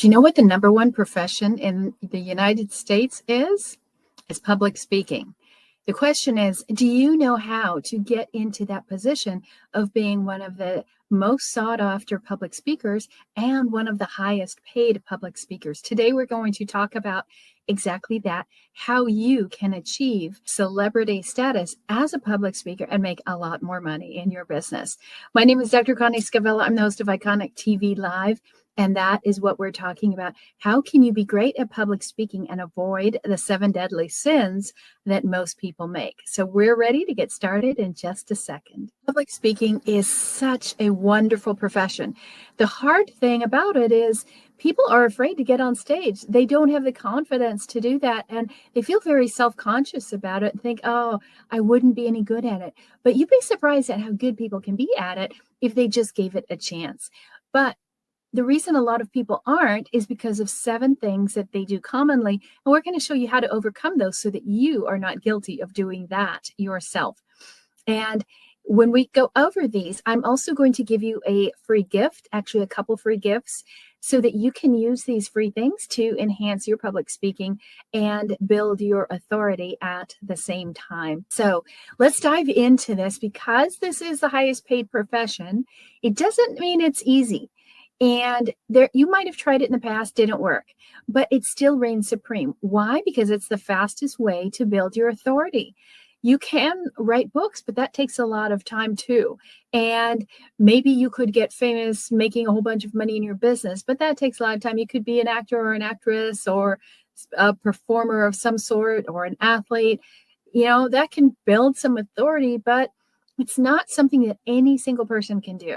Do you know what the number one profession in the United States is? It's public speaking. The question is, do you know how to get into that position of being one of the most sought after public speakers and one of the highest paid public speakers? Today, we're going to talk about exactly that, how you can achieve celebrity status as a public speaker and make a lot more money in your business. My name is Dr. Connie Scavella. I'm the host of Iconic TV Live. And that is what we're talking about. How can you be great at public speaking and avoid the 7 deadly sins that most people make? So we're ready to get started in just a second. Public speaking is such a wonderful profession. The hard thing about it is people are afraid to get on stage. They don't have the confidence to do that. And they feel very self-conscious about it and think, oh, I wouldn't be any good at it. But you'd be surprised at how good people can be at it if they just gave it a chance. But the reason a lot of people aren't is because of 7 things that they do commonly. And we're going to show you how to overcome those so that you are not guilty of doing that yourself. And when we go over these, I'm also going to give you a free gift, actually a couple free gifts, so that you can use these free things to enhance your public speaking and build your authority at the same time. So let's dive into this. Because this is the highest paid profession, it doesn't mean it's easy. And there, you might have tried it in the past, didn't work, but it still reigns supreme. Why? Because it's the fastest way to build your authority. You can write books, but that takes a lot of time too. And maybe you could get famous making a whole bunch of money in your business, but that takes a lot of time. You could be an actor or an actress or a performer of some sort or an athlete. You know, that can build some authority, but it's not something that any single person can do.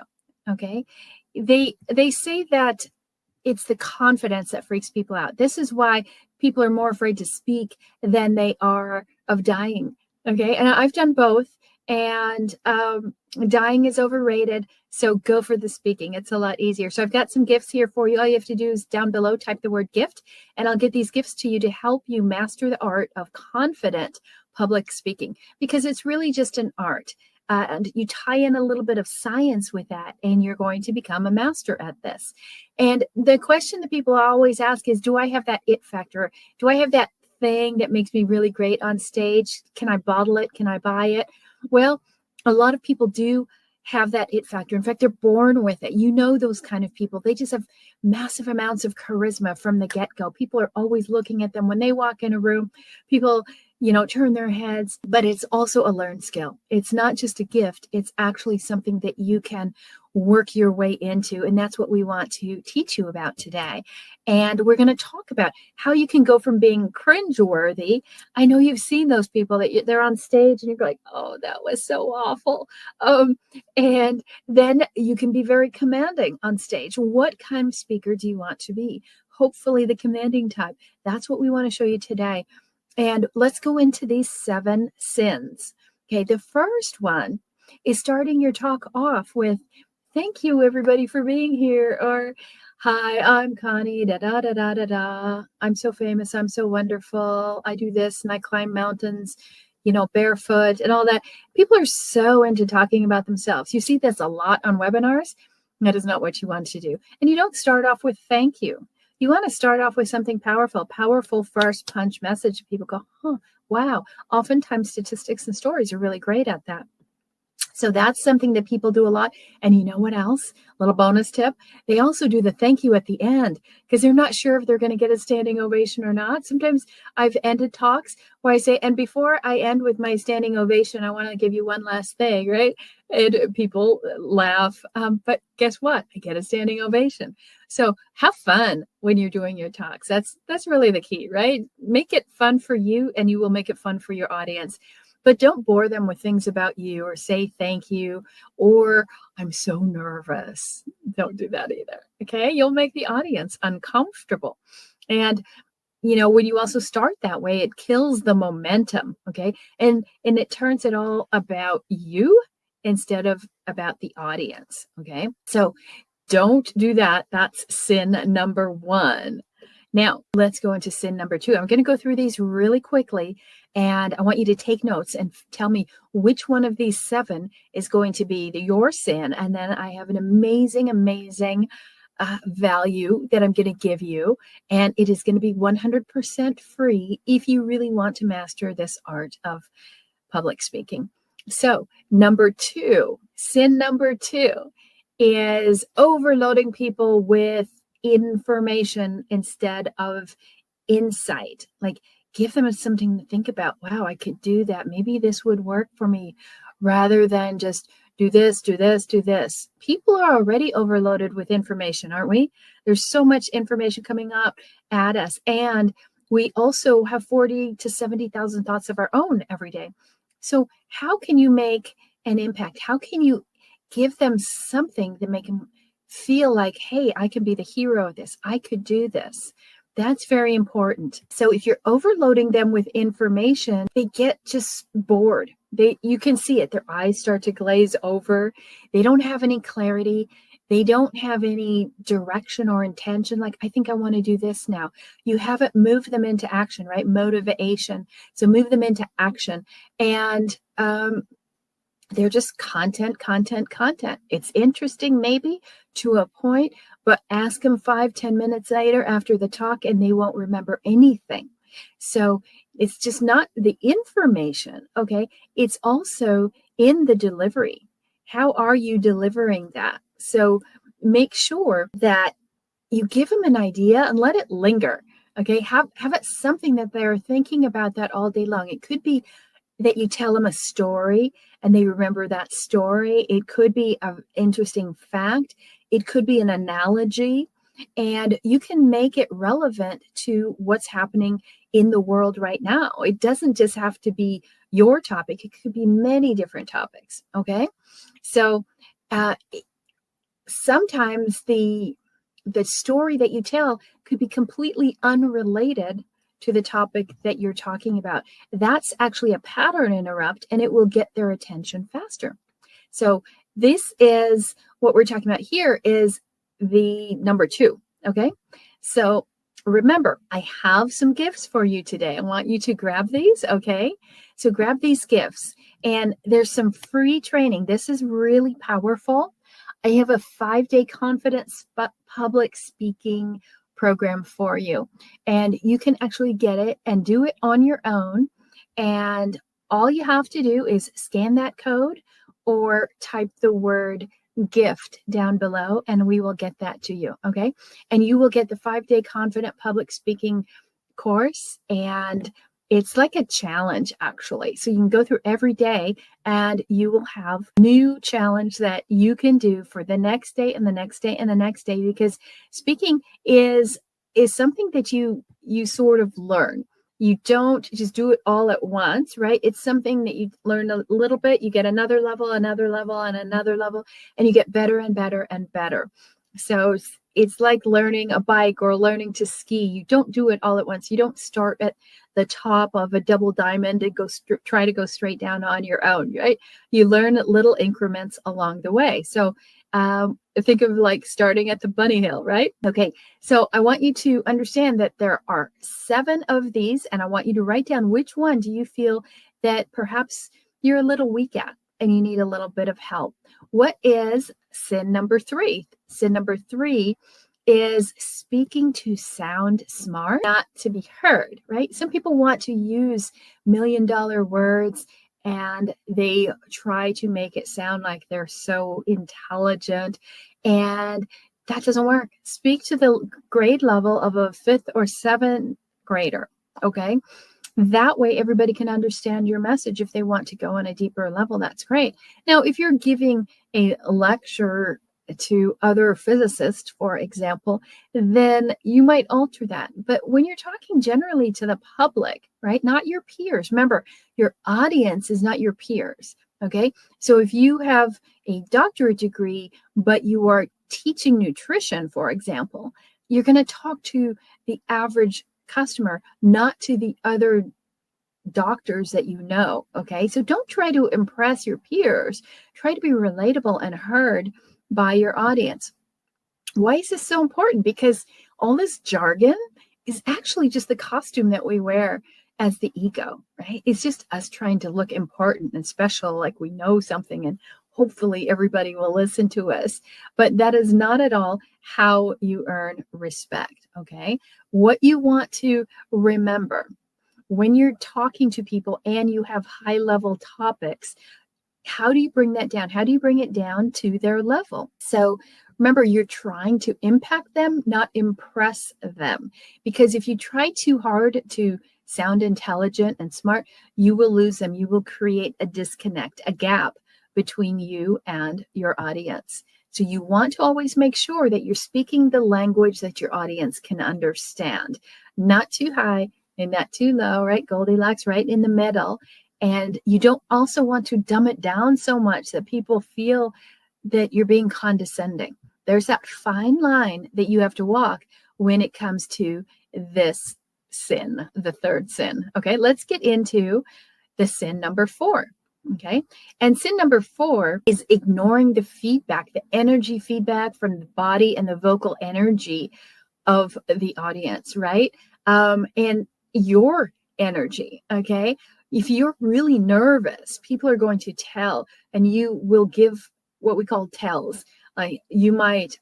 Okay. They say that it's the confidence that freaks people out. This is why people are more afraid to speak than they are of dying. Okay. And I've done both, and dying is overrated. So go for the speaking. It's a lot easier. So I've got some gifts here for you. All you have to do is down below, type the word gift, and I'll get these gifts to you to help you master the art of confident public speaking, because it's really just an art. And you tie in a little bit of science with that, and you're going to become a master at this. And the question that people always ask is, do I have that it factor? Do I have that thing that makes me really great on stage? Can I bottle it? Can I buy it? Well, a lot of people do have that it factor. In fact, they're born with it. You know, those kind of people, they just have massive amounts of charisma from the get-go. People are always looking at them when they walk in a room. People, you know, turn their heads, but it's also a learned skill. It's not just a gift. It's actually something that you can work your way into. And that's what we want to teach you about today. And we're going to talk about how you can go from being cringeworthy. I know you've seen those people that they're on stage and you're like, oh, that was so awful. And then you can be very commanding on stage. What kind of speaker do you want to be? Hopefully the commanding type. That's what we want to show you today. And let's go into these 7 sins. Okay, the first one is starting your talk off with, thank you, everybody, for being here. Or, hi, I'm Connie, da-da-da-da-da-da. I'm so famous. I'm so wonderful. I do this and I climb mountains, you know, barefoot and all that. People are so into talking about themselves. You see this a lot on webinars. That is not what you want to do. And you don't start off with thank you. You want to start off with something powerful first punch message. People go, huh, wow. Oftentimes statistics and stories are really great at that. So that's something that people do a lot. And you know what else? Little bonus tip. They also do the thank you at the end because they're not sure if they're going to get a standing ovation or not. Sometimes I've ended talks where I say, and before I end with my standing ovation, I want to give you one last thing, right? And people laugh. But guess what? I get a standing ovation. So have fun when you're doing your talks. That's really the key, right? Make it fun for you, and you will make it fun for your audience. But don't bore them with things about you or say thank you or I'm so nervous. Don't do that either. Okay. You'll make the audience uncomfortable. And, you know, when you also start that way, it kills the momentum. Okay. And it turns it all about you instead of about the audience. Okay. So don't do that. That's sin number 1. Now, let's go into sin number 2. I'm going to go through these really quickly, and I want you to take notes and tell me which one of these 7 is going to be your sin. And then I have an amazing value that I'm going to give you, and it is going to be 100% free if you really want to master this art of public speaking. So, sin number two is overloading people with information instead of insight. Like, give them something to think about. Wow, I could do that. Maybe this would work for me, rather than just do this, do this, do this. People are already overloaded with information, aren't we? There's so much information coming up at us. And we also have 40 to 70,000 thoughts of our own every day. So how can you make an impact? How can you give them something to make them feel like, hey, I can be the hero of this. I could do this. That's very important. So if you're overloading them with information, they get just bored. You can see it. Their eyes start to glaze over. They don't have any clarity. They don't have any direction or intention. Like, I think I want to do this now. You haven't moved them into action, right? Motivation. So move them into action. And they're just content. It's interesting maybe to a point, but ask them 5-10 minutes later after the talk and they won't remember anything. So it's just not the information, okay? It's also in the delivery. How are you delivering that? So make sure that you give them an idea and let it linger, okay? Have it something that they're thinking about that all day long. It could be that you tell them a story and they remember that story. It could be an interesting fact. It could be an analogy. And you can make it relevant to what's happening in the world right now. It doesn't just have to be your topic. It could be many different topics, okay? So sometimes the story that you tell could be completely unrelated to the topic that you're talking about. That's actually a pattern interrupt, and it will get their attention faster. So this is what we're talking about here is the number 2, okay? So remember, I have some gifts for you today. I want you to grab these, okay? So grab these gifts, and there's some free training. This is really powerful. I have a 5-day confidence public speaking program for you, and you can actually get it and do it on your own. And all you have to do is scan that code or type the word gift down below, and we will get that to you, okay? And you will get the 5-day confident public speaking course, and it's like a challenge, actually. So you can go through every day and you will have new challenge that you can do for the next day and the next day and the next day, because speaking is something that you sort of learn. You don't just do it all at once, right? It's something that you learn a little bit, you get another level, and another level, and you get better and better and better. So it's like learning a bike or learning to ski. You don't do it all at once. You don't start at the top of a double diamond and try to go straight down on your own, right? You learn little increments along the way. So think of like starting at the bunny hill, right? Okay, so I want you to understand that there are 7 of these, and I want you to write down which one do you feel that perhaps you're a little weak at and you need a little bit of help. What is sin number 3? Sin number 3 is speaking to sound smart, not to be heard, right? Some people want to use million-dollar words and they try to make it sound like they're so intelligent, and that doesn't work. Speak to the grade level of a 5th or 7th grader, okay? That way everybody can understand your message. If they want to go on a deeper level, that's great. Now, if you're giving a lecture to other physicists, for example, then you might alter that. But when you're talking generally to the public, right, not your peers, remember, your audience is not your peers, okay? So if you have a doctorate degree, but you are teaching nutrition, for example, you're going to talk to the average customer, not to the other doctors that you know, okay? So don't try to impress your peers. Try to be relatable and heard by your audience. Why is this so important? Because all this jargon is actually just the costume that we wear as the ego, right? It's just us trying to look important and special, like we know something and hopefully everybody will listen to us. But that is not at all how you earn respect, okay? What you want to remember when you're talking to people and you have high level topics, how do you bring that down? How do you bring it down to their level? So remember, you're trying to impact them, not impress them. Because if you try too hard to sound intelligent and smart, you will lose them. You will create a disconnect, a gap between you and your audience. So you want to always make sure that you're speaking the language that your audience can understand, not too high and not too low, right? Goldilocks, right in the middle. And you don't also want to dumb it down so much that people feel that you're being condescending. There's that fine line that you have to walk when it comes to this sin, the third sin. Okay, let's get into the sin number 4. Okay, and sin number 4 is ignoring the feedback, the energy feedback from the body and the vocal energy of the audience, right? And your energy, okay? If you're really nervous, people are going to tell, and you will give what we call tells. Like you might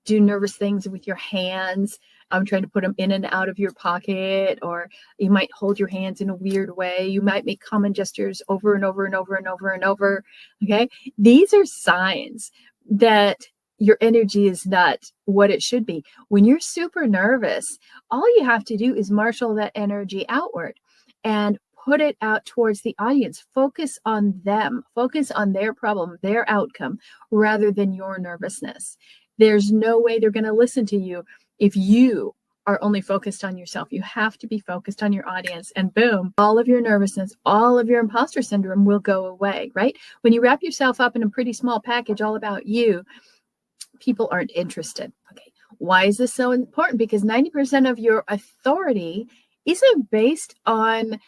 do nervous things with your hands, trying to put them in and out of your pocket, or you might hold your hands in a weird way. You might make common gestures over and over and over and over and over. Okay, these are signs that your energy is not what it should be. When you're super nervous, all you have to do is marshal that energy outward and put it out towards the audience. Focus on them, focus on their problem, their outcome, rather than your nervousness. There's no way they're going to listen to you if you are only focused on yourself. You have to be focused on your audience, and boom, all of your nervousness, all of your imposter syndrome will go away, right? When you wrap yourself up in a pretty small package all about you, people aren't interested. Okay, why is this so important? Because 90% of your authority isn't based on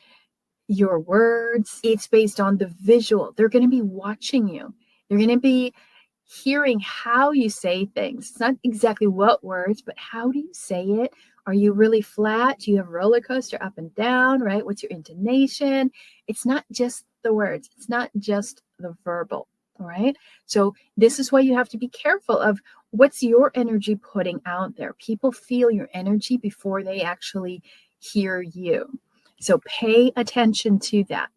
your words, it's based on the visual. They're going to be watching you. They're going to be hearing how you say things. It's not exactly what words, but how do you say it? Are you really flat? Do you have a roller coaster up and down, right? What's your intonation? It's not just the words. It's not just the verbal, all right? So this is why you have to be careful of what's your energy putting out there. People feel your energy before they actually hear you. So pay attention to that.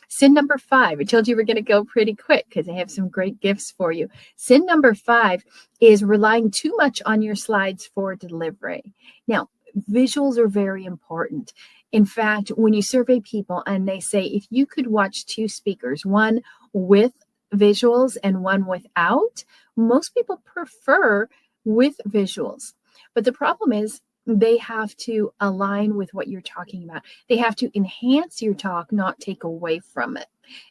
Sin number 5, I told you we're going to go pretty quick because I have some great gifts for you. Sin number 5 is relying too much on your slides for delivery. Now, visuals are very important. In fact, when you survey people and they say, if you could watch 2 speakers, one with visuals and one without, most people prefer with visuals. But the problem is, they have to align with what you're talking about. They have to enhance your talk, not take away from it.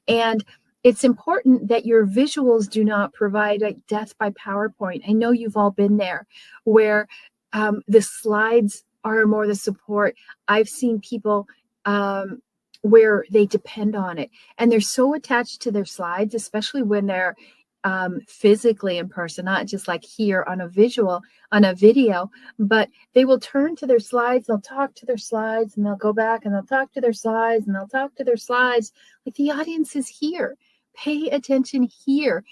And it's important that your visuals do not provide like death by PowerPoint. I know you've all been there where the slides are more the support. I've seen people where they depend on it and they're so attached to their slides, especially when they're physically in person, not just like here on a visual, on a video, but they will turn to their slides, they'll talk to their slides, and they'll go back and they'll talk to their slides, and they'll talk to their slides. Like the audience is here. Pay attention here.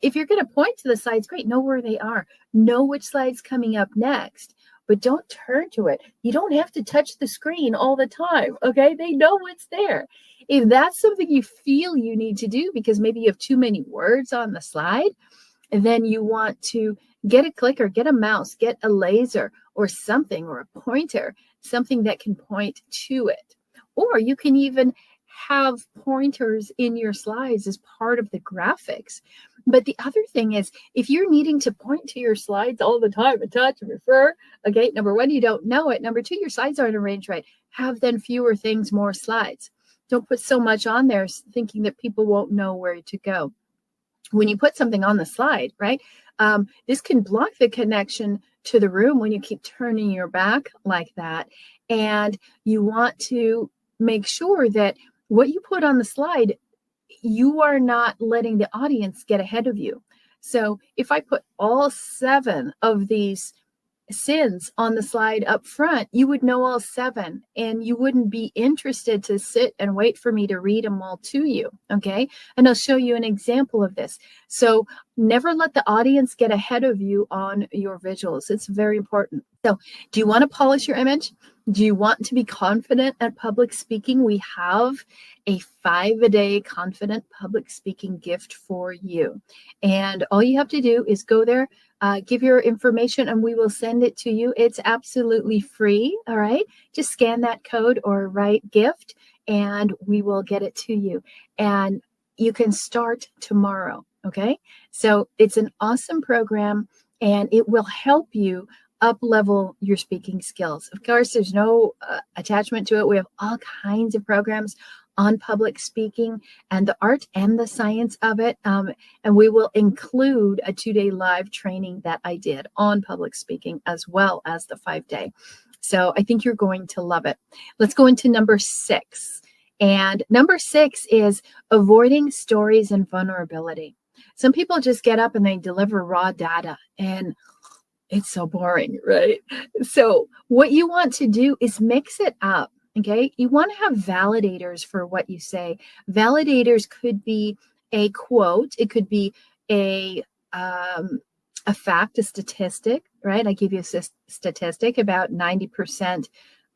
If you're going to point to the slides, great, know where they are. Know which slide's coming up next, but don't turn to it. You don't have to touch the screen all the time, okay? They know what's there. If that's something you feel you need to do because maybe you have too many words on the slide, then you want to get a clicker, get a mouse, get a laser or something, or a pointer, something that can point to it. Or you can even have pointers in your slides as part of the graphics. But the other thing is, if you're needing to point to your slides all the time and touch and refer, okay, number 1, you don't know it. Number 2, your slides aren't arranged right. Have then fewer things, more slides. Don't put so much on there thinking that people won't know where to go. When you put something on the slide, right, this can block the connection to the room when you keep turning your back like that. And you want to make sure that what you put on the slide, you are not letting the audience get ahead of you. So if I put all 7 of these sins on the slide up front, you would know all 7 and you wouldn't be interested to sit and wait for me to read them all to you. Okay. And I'll show you an example of this. So never let the audience get ahead of you on your visuals. It's very important. So do you want to polish your image? Do you want to be confident at public speaking? We have a 5-a-day confident public speaking gift for you. And all you have to do is go there, give your information, and we will send it to you. It's absolutely free. All right. Just scan that code or write gift, and we will get it to you. And you can start tomorrow. Okay. So it's an awesome program, and it will help you up level your speaking skills. Of course, there's no attachment to it. We have all kinds of programs on public speaking and the art and the science of it. And we will include a 2-day live training that I did on public speaking as well as the 5-day. So I think you're going to love it. Let's go into number 6. And number 6 is avoiding stories and vulnerability. Some people just get up and they deliver raw data, and it's so boring, right? So what you want to do is mix it up. Okay. You want to have validators for what you say. Validators could be a quote. It could be a fact, a statistic, right? I give you a statistic about 90%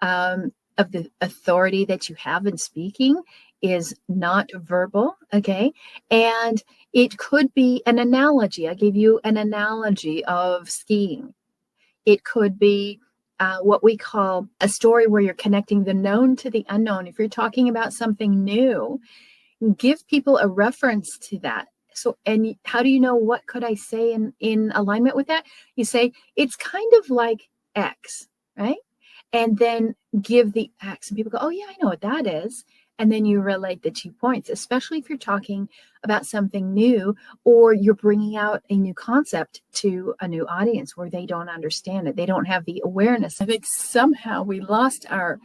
of the authority that you have in speaking is not verbal. Okay. And it could be an analogy. I gave you an analogy of skiing. It could be what we call a story where you're connecting the known to the unknown. If you're talking about something new, give people a reference to that. So, and how do you know what could I say in alignment with that? You say, it's kind of like X, right? And then give the X, and people go, oh yeah, I know what that is. And then you relate the 2 points, especially if you're talking about something new or you're bringing out a new concept to a new audience where they don't understand it. They don't have the awareness. I think somehow we lost our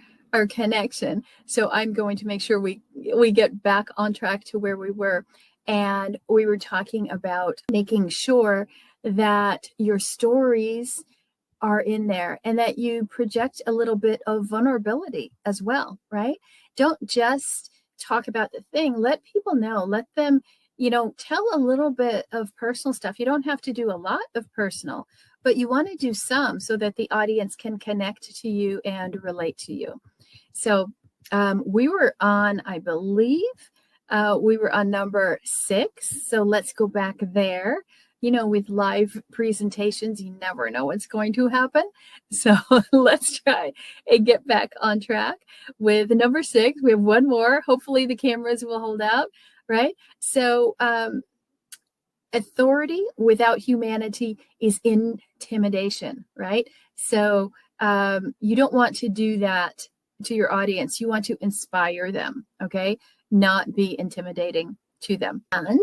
connection. So I'm going to make sure we get back on track to where we were. And we were talking about making sure that your stories are in there and that you project a little bit of vulnerability as well, right? Don't just talk about the thing. Let people know. Let them, tell a little bit of personal stuff. You don't have to do a lot of personal, but you want to do some so that the audience can connect to you and relate to you. So we were on, I believe, we were on number 6. So let's go back there. With live presentations, you never know what's going to happen. So let's try and get back on track with number 6. We have one more. Hopefully the cameras will hold out, right? So authority without humanity is intimidation, right? So you don't want to do that to your audience. You want to inspire them, okay? Not be intimidating to them. And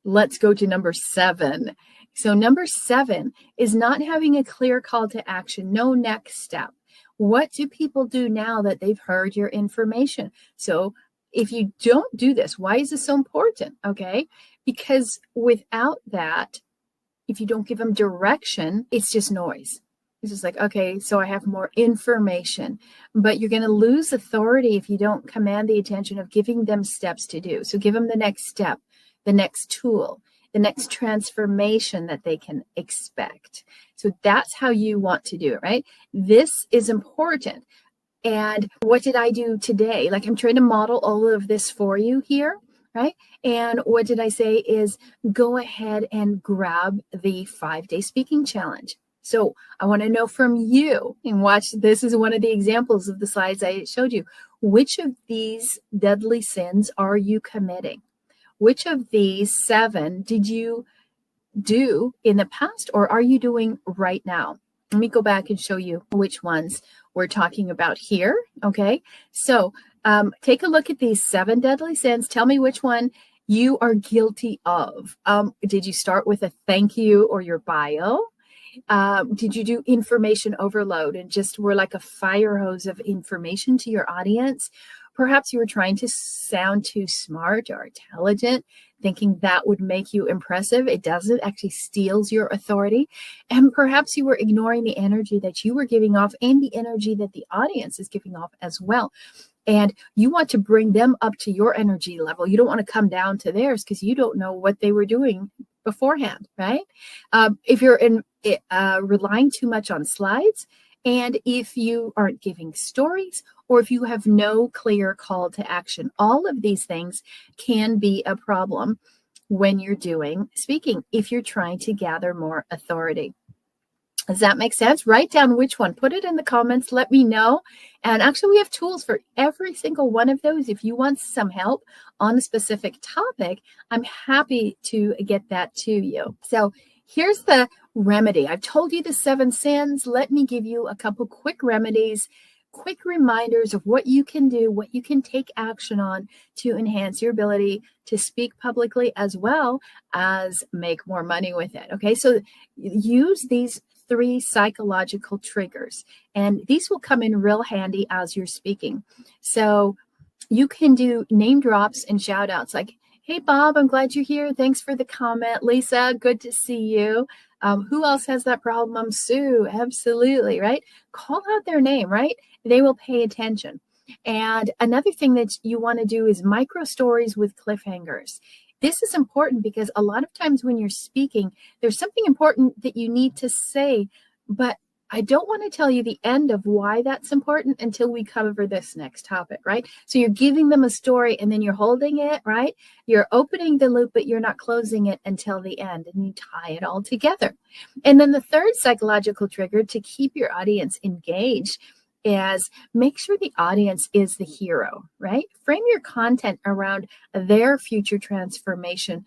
let's go to number 7. So number 7 is not having a clear call to action, no next step. What do people do now that they've heard your information? So if you don't do this, why is this so important? Okay, because without that, if you don't give them direction, it's just noise. It's just like, okay, so I have more information, but you're going to lose authority if you don't command the attention of giving them steps to do. So give them the next step, the next tool, the next transformation that they can expect. So that's how you want to do it, right? This is important. And what did I do today? Like, I'm trying to model all of this for you here, right? And what did I say is go ahead and grab the 5-day speaking challenge. So I want to know from you, and watch, this is one of the examples of the slides I showed you. Which of these deadly sins are you committing? Which of these 7 did you do in the past, or are you doing right now? Let me go back and show you which ones we're talking about here. Okay, so take a look at these 7 deadly sins. Tell me which one you are guilty of. Did you start with a thank you or your bio? Did you do information overload and just were like a fire hose of information to your audience? Perhaps you were trying to sound too smart or intelligent, thinking that would make you impressive. It doesn't, actually steals your authority. And perhaps you were ignoring the energy that you were giving off and the energy that the audience is giving off as well. And you want to bring them up to your energy level. You don't want to come down to theirs because you don't know what they were doing beforehand, right? If you're relying too much on slides, and if you aren't giving stories, or if you have no clear call to action, all of these things can be a problem when you're doing speaking, if you're trying to gather more authority. Does that make sense? Write down which one. Put it in the comments. Let me know. And actually, we have tools for every single one of those. If you want some help on a specific topic, I'm happy to get that to you. So here's the remedy. I've told you the 7 sins. Let me give you a couple quick remedies, quick reminders of what you can do, what you can take action on to enhance your ability to speak publicly as well as make more money with it. Okay, so use these 3 psychological triggers, and these will come in real handy as you're speaking. So you can do name drops and shout outs like, hey, Bob, I'm glad you're here. Thanks for the comment. Lisa, good to see you. Who else has that problem? Sue, absolutely, right? Call out their name, right? They will pay attention. And another thing that you want to do is micro stories with cliffhangers. This is important because a lot of times when you're speaking, there's something important that you need to say, but I don't want to tell you the end of why that's important until we cover this next topic, right? So you're giving them a story and then you're holding it, right? You're opening the loop, but you're not closing it until the end, and you tie it all together. And then the third psychological trigger to keep your audience engaged is make sure the audience is the hero, right? Frame your content around their future transformation.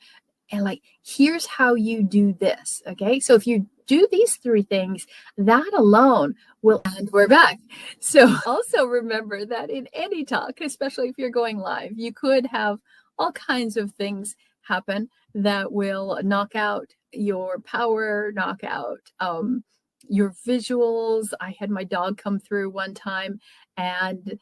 And like, here's how you do this, okay? So if you do these 3 things, that alone will, and we're back. So also remember that in any talk, especially if you're going live, you could have all kinds of things happen that will knock out your power, knock out your visuals. I had my dog come through one time, and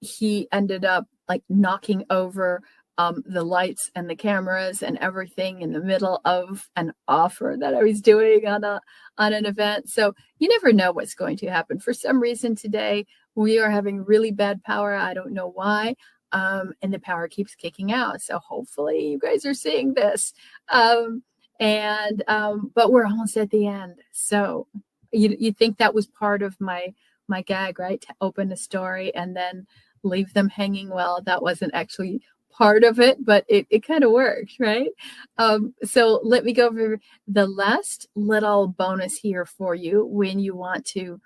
he ended up like knocking over the lights and the cameras and everything in the middle of an offer that I was doing on an event. So you never know what's going to happen. For some reason today, we are having really bad power. I don't know why. And the power keeps kicking out. So hopefully you guys are seeing this. But we're almost at the end. So you think that was part of my gag, right? To open a story and then leave them hanging. Well, that wasn't actually part of it, but it kind of worked, right? So let me go over the last little bonus here for you when you want to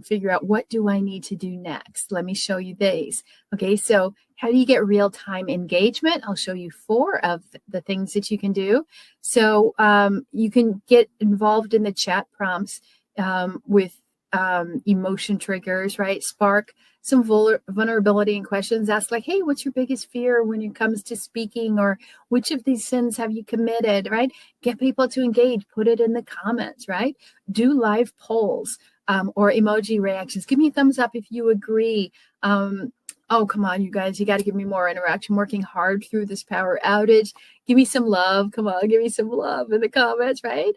figure out what do I need to do next. Let me show you these. Okay, so how do you get real-time engagement? I'll show you 4 of the things that you can do. So you can get involved in the chat prompts with emotion triggers, right? Spark some vulnerability and questions. Ask like, hey, what's your biggest fear when it comes to speaking? Or which of these sins have you committed, right? Get people to engage. Put it in the comments, right? Do live polls or emoji reactions. Give me a thumbs up if you agree. Oh, come on, you guys. You got to give me more interaction. Working hard through this power outage. Give me some love. Come on, give me some love in the comments, right?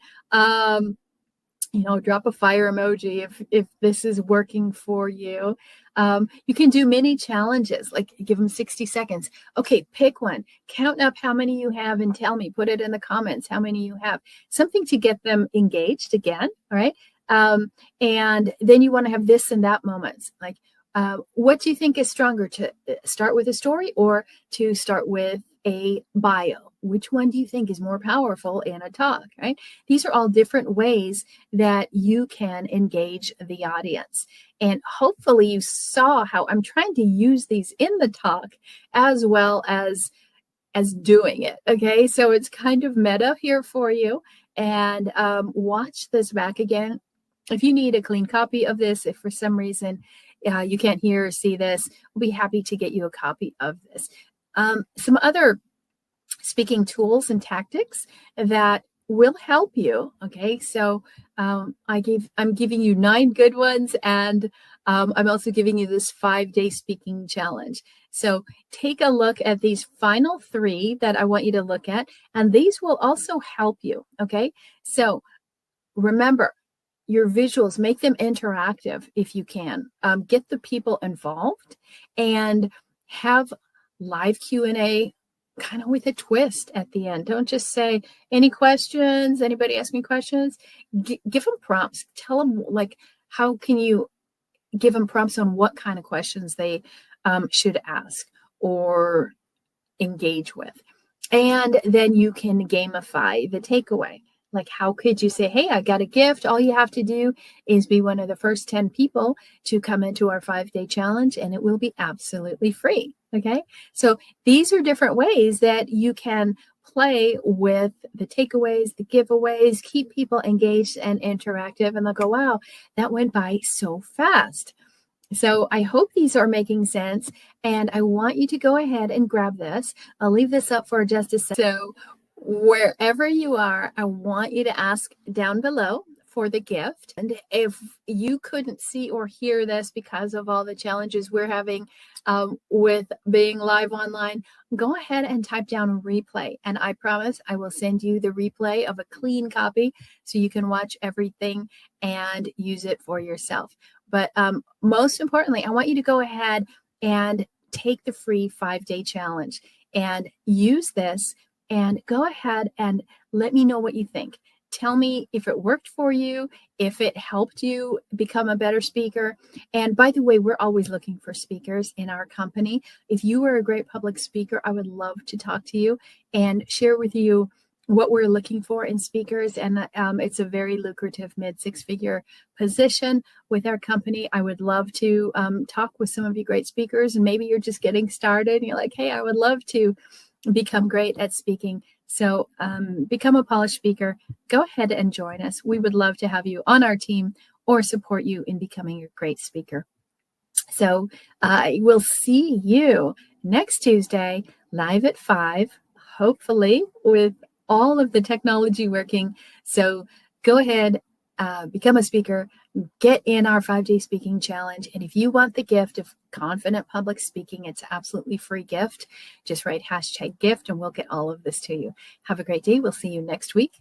Drop a fire emoji if this is working for you. You can do mini challenges, like give them 60 seconds. Okay, pick one. Count up how many you have and tell me. Put it in the comments how many you have. Something to get them engaged again, all right? And then you want to have this and that moments. Like, what do you think is stronger, to start with a story or to start with a bio? Which one do you think is more powerful in a talk, right? These are all different ways that you can engage the audience. And hopefully you saw how I'm trying to use these in the talk as well as doing it, okay? So it's kind of meta here for you. And watch this back again. If you need a clean copy of this, if for some reason you can't hear or see this, we'll be happy to get you a copy of this. Some other speaking tools and tactics that will help you. Okay, so I'm giving you 9 good ones, and I'm also giving you this 5-day speaking challenge. So take a look at these final 3 that I want you to look at, and these will also help you. Okay, so remember, your visuals, make them interactive if you can. Get the people involved and have live Q&A kind of with a twist at the end. Don't just say, any questions? Anybody ask me questions? Give them prompts. Tell them, like, how can you give them prompts on what kind of questions they should ask or engage with. And then you can gamify the takeaway. Like, how could you say, hey, I got a gift. All you have to do is be one of the first 10 people to come into our 5-day challenge, and it will be absolutely free. Okay. So these are different ways that you can play with the takeaways, the giveaways, keep people engaged and interactive. And they'll go, wow, that went by so fast. So I hope these are making sense, and I want you to go ahead and grab this. I'll leave this up for just a second. So wherever you are, I want you to ask down below for the gift. And if you couldn't see or hear this because of all the challenges we're having with being live online, go ahead and type down replay. And I promise I will send you the replay of a clean copy so you can watch everything and use it for yourself. But most importantly, I want you to go ahead and take the free 5-day challenge and use this, and go ahead and let me know what you think. Tell me if it worked for you, if it helped you become a better speaker. And by the way, we're always looking for speakers in our company. If you are a great public speaker, I would love to talk to you and share with you what we're looking for in speakers. And it's a very lucrative mid-6-figure position with our company. I would love to talk with some of you great speakers, and maybe you're just getting started and you're like, hey, I would love to become great at speaking. So become a polished speaker. Go ahead and join us. We would love to have you on our team or support you in becoming a great speaker. So I will see you next Tuesday, live at 5, hopefully with all of the technology working. So go ahead, become a speaker, get in our 5-day speaking challenge. And if you want the gift of confident public speaking, it's an absolutely free gift. Just write #gift and we'll get all of this to you. Have a great day. We'll see you next week.